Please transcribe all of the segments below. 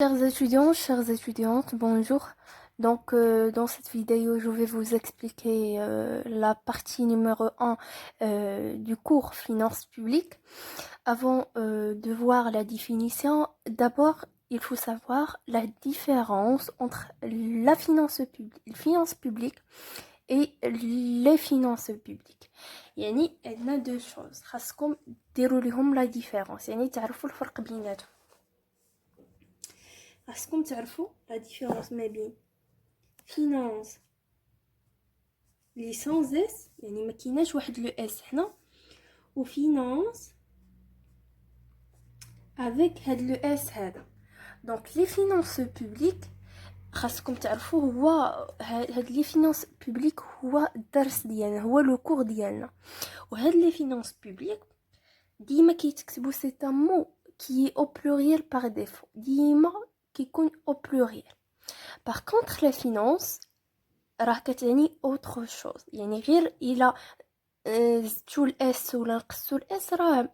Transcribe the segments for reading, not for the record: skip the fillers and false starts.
Chers étudiants, chères étudiantes, bonjour. Dans cette vidéo, je vais vous expliquer la partie numéro 1 du cours Finances publiques. Avant de voir la définition, d'abord, il faut savoir la différence entre la finance publique et les finances publiques. يعني عندنا deux choses. خاصكم ديروا لهم la différence. يعني تعرفوا الفرق بيناتهم. خاصكم تعرفوا لا ديفيرونس ما بين فينانس لي سانز اس يعني ما كايناش واحد لو اس هنا وفينانس افيك هاد لو اس هذا. دونك لي فينانس بوبليك خاصكم تعرفوا هو هاد لي فينانس بوبليك هو الدرس ديالنا، هو لو كور ديالنا. وهاد لي فينانس بوبليك ديما كيتكتبوا سي ان مو كي او بلوريال بار ديفو، ديما كيكون او بلوريال. باغ كونطخ لا فينانس راه كتعني اوتر شوز، يعني غير الا زدتو الاس ولا نقصتو الاس راه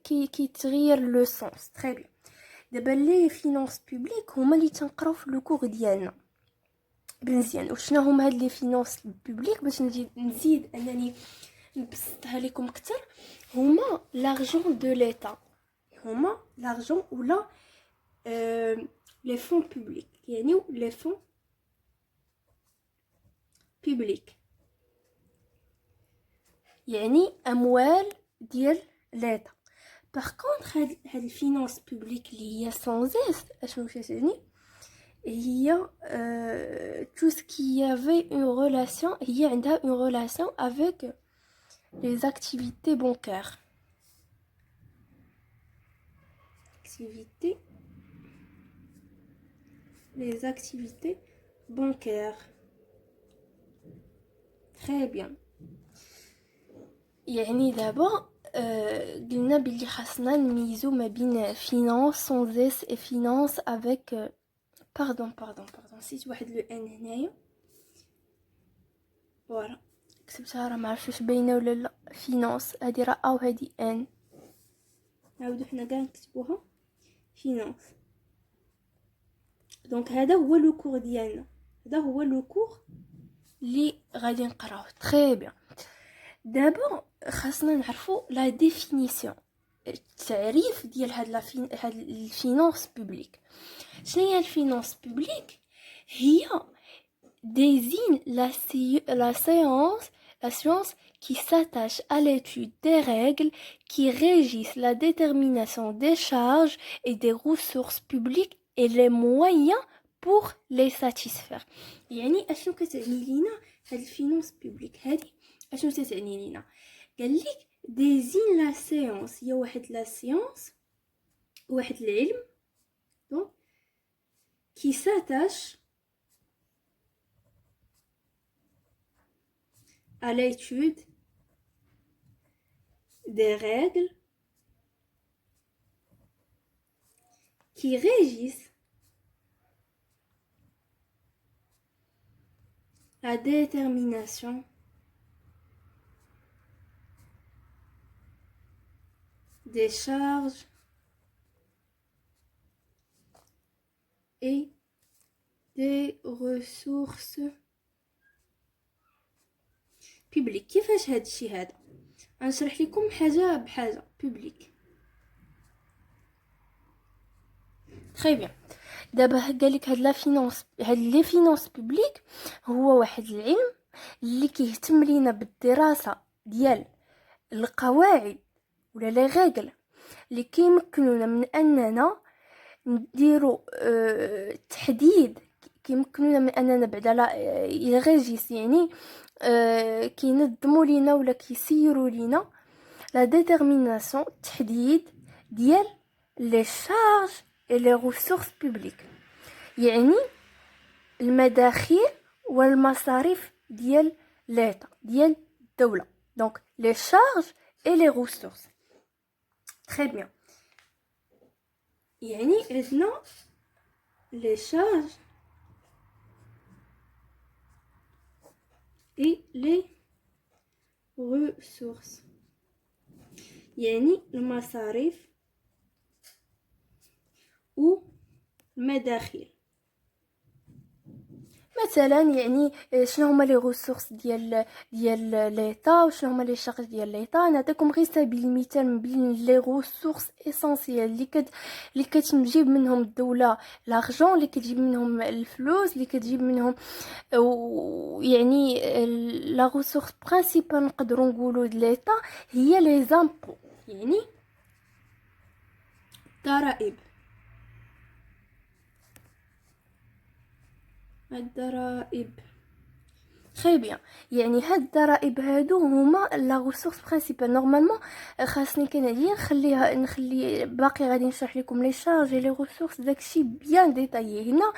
كيتغير لو سونس. تري بيان. دابا لي فينانس بوبليك هما اللي تنقراو في لو كور ديالنا بمزيان. وشنو هما هاد لي فينانس بوبليك باش نزيد انني نبسطها لكم اكثر؟ هما لارجون دو ليتا، هما لارجون ولا لي فون بوبليك، يعني لي فون بوبليك يعني اموال ديال ليتا. باغ كونطخ هاد الفينانس بوبليك اللي هي سانز اس اشنو كتعني؟ هي tout ce qui avait une relation، هي عندها une relation avec les activités bancaires. Les activités bancaires. Très bien. يعني دابا قلنا بلي خاصنا نميزو ما بين فينانس سانز اس et finance avec باردون نسيت واحد لو ان هنايا. فوالا كتبتها راه معرفتش واش باينه ولا لا. فينانس هادي راه او هادي ان، نعاودو حنا كاع نكتبوها فينانس. دونك هذا هو لو كور ديالنا، هذا هو لو كور اللي غادي نقراوه. تري بيان. دابا خاصنا نعرفوا لا ديفينيسيون، التعريف ديال هاد الفينانس بوبليك. شنو هي الفينانس بوبليك؟ هي désigne la science qui s'attache à l'étude des règles qui régissent la détermination des charges et des ressources publiques et les moyens pour les satisfaire. يعني اشنو كتعني لينا هاد الفينانس بوبليك هادي؟ اشنو تتعني لينا؟ قال لك désigne la science، هي واحد لا سيونس، واحد العلم دونك qui s'attache à l'étude des règles qui régissent la détermination des charges et des ressources publiques. كيفاش هاد الشيء هذا؟ غنشرح لكم حاجه بحاجه. بوبليك تري بيان. دابا قالك هاد لا فينانس، هاد لي فينانس بوبليك هو واحد العلم اللي كيهتم لينا بالدراسه ديال القواعد ولا لي ريغل اللي كيمكنونا من اننا نديرو تحديد، كيمكنونا من اننا بعدا لا يغيجيس يعني كينظموا لينا ولا كيسيروا لينا لا ديترميناسيون، تحديد ديال لي شارج اي لي ريسورس بوبليك، يعني المداخيل والمصاريف ديال ليتا ديال الدوله. دونك لي شارج اي لي ريسورس. تري بيان. يعني عندنا لي شارج et les ressources، يعني المصاريف و المداخيل. مثلا يعني شنو هما لي ريسورس ديال ليطا وشنو هما لي شارج ديال ليطا. نعطيكم غير سبيل المثال من بين لي ريسورس اسونسيال اللي كتجيب منهم الدوله لارجون، اللي كتجيب منهم الفلوس، اللي كتجيب منهم يعني لا ريسورس برينسيبال نقدروا نقولوا د ليطا هي لي زامبو، يعني الضرائب. الضرائب très bien. يعني هاد الضرائب هادو هما لا ريسورس برينسيبال. نورمالمون خاصني كان عليا نخلي باقي غادي نشرح لكم لي شارج لي ريسورس داكشي بيان ديتايي. هنا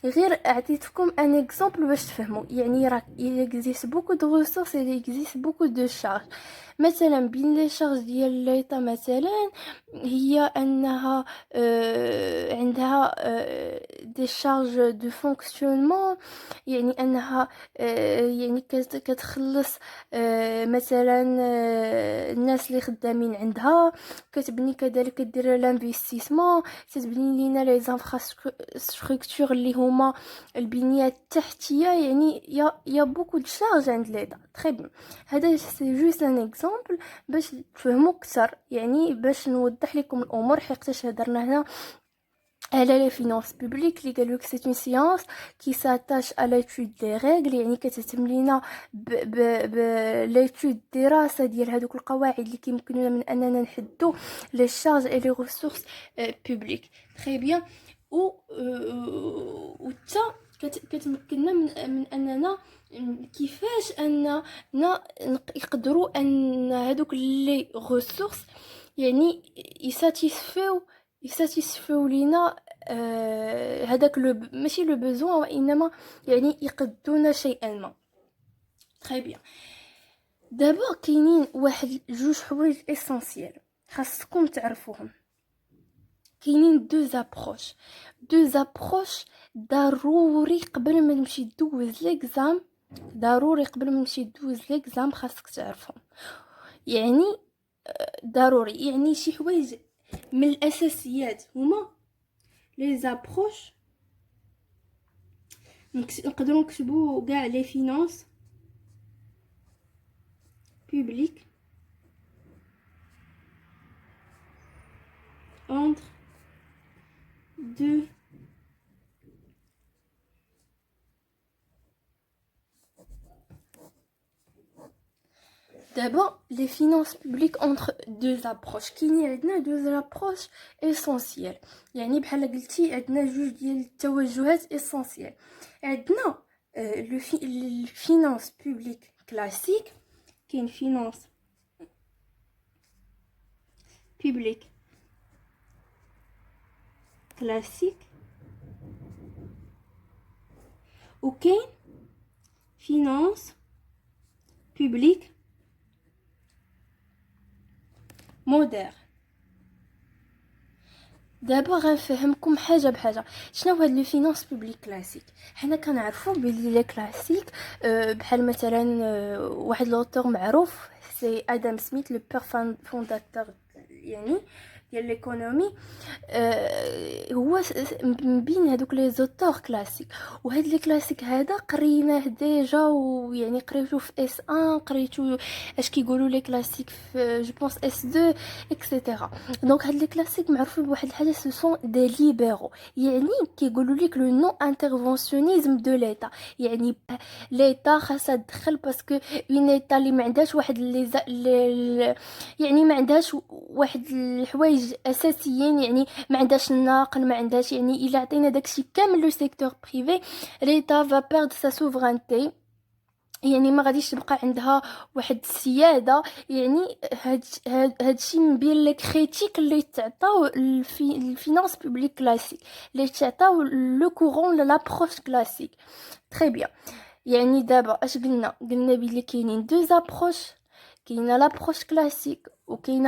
غير اعطيتكم ان اكزامبل باش تفهموا. يعني راه اكزيست بوكو دو ريسورس اكزيست بوكو دو شارج. مثلا بين لي شارج ديال ليطا مثلا هي انها عندها دي شارج دو فونكسيونمون، يعني انها يعني كتخلص مثلا الناس اللي خدامين عندها، كتبني كذلك كدير لانفستيسمون، تتبني لينا لي زانفراستركتور اللي هما البنيه التحتيه. يعني يا بوكو دو شارج عند ليطا. تري بيان. هذا سي جوست ان اكزامبل باش تفهموا اكثر، يعني باش نوضح لكم الامور. حقيقه هضرنا هنا على لي فينانس بوبليك اللي قالوا لك سي اون سيونس كي ساتاش ا ليتود دي ريغل، يعني كتهتم لينا ب ليتود دراسه ديال هذوك القواعد اللي كيمكنونا من اننا نحدوا لي شارج اي لي ريسورس بوبليك. تري بيان. و تا كتمكننا من اننا كيفاش اننا يقدروا ان هذوك لي ريسورس يعني يساتيسفيو لينا هذاك ماشي لو بوزوان وانما يعني يقدونا شيئا ما. تري بيان. دابا كاينين واحد جوج حوايج اسونسيال خاصكم تعرفوهم. كاينين دو زابروش ضروري قبل ما نمشي ندوز ليكزام، خاصك تعرفهم. يعني ضروري، يعني شي حوايج من الاساسيات هما لي زابروش. نقدروا نكتبوا كاع لي فينانس بوبليك entre deux d'abord les finances publiques entre deux approches. كاينين عندنا deux approches essentielles، يعني بحال قلتي عندنا جوج ديال التوجهات اسونسيال. عندنا الفينانس بوبليك كلاسيك، كاين فينانس بوبليك كلاسيك، وكاين فينانس بوبليك مودير. دابا غنفهمكم حاجه بحاجه. شنو هاد لي فينانس بوبليك كلاسيك؟ حنا كنعرفوا بلي لي كلاسيك بحال مثلا واحد لوتور معروف سي ادم سميث لو بير فونداتور يعني ديال ليكونومي. هو من بين هذوك لي زوتور كلاسيك. وهاد لي كلاسيك هذا قريناه ديجا، ويعني قريتو في اس 1، قريتو اش كيقولوا لي كلاسيك في جو بونس اس 2 اكسيتيرا. دونك هاد لي كلاسيك معروفين بواحد الحاجه، سو سون دي ليبرو، يعني كيقولوا لك لو نو انترفونسيونيزم دو ليتا. يعني ليتا خاصها تدخل باسكو اون ليتا اللي ما عندهاش واحد يعني ما عندهاش واحد الحوايج اساسيين، يعني ما عندهاش الناقل، ما عندهاش، يعني الا عطينا داكشي كامل لو سيكتور بريفي ليتا فا بيرد سا سوفرانتي، يعني ما غاديش تبقى عندها واحد السياده. يعني هادشي من بين لي كريتيك اللي تعطاو الفينانس بوبليك كلاسيك، اللي تعطاو لو كورون لابروش كلاسيك. تري بيان. يعني دابا اش قلنا بلي كاينين دو زابروش، كاينه لابروش كلاسيك وكاينه